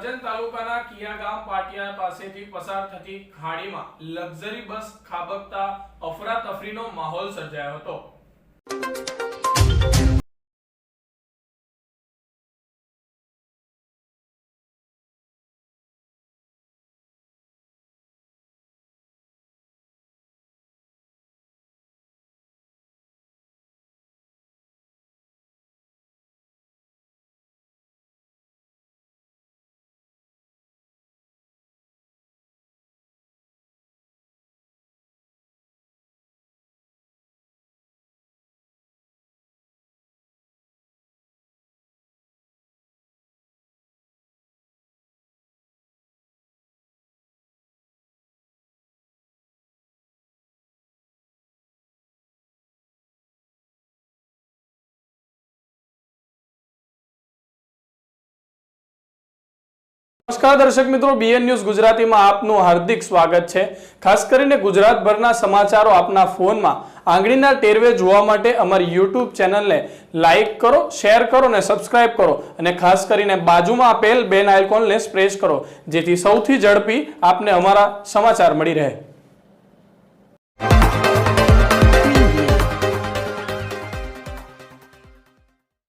કરજણ તાલુકાના કિયાગામ પાટિયા પાસેથી પસાર થતી ખાડીમાં લક્ઝરી બસ ખાબકતા અફરાતફરીનો માહોલ સર્જાયો હતો। नमस्कार दर्शक मित्रों, बीएन न्यूज गुजराती में आपनु हार्दिक स्वागत है। खास करीने गुजरातभરના समाचारों आपना फोन में आंगळीना टेरवे जोवा माटे अमारी यूट्यूब चेनल ने लाइक करो, शेर करो ने सब्सक्राइब करो अने खास करीने बाजुमां आपेल बेल आइकॉन ने प्रेस करो, जेथी सौथी झड़पी आपने अमारा समाचार मळी रहे।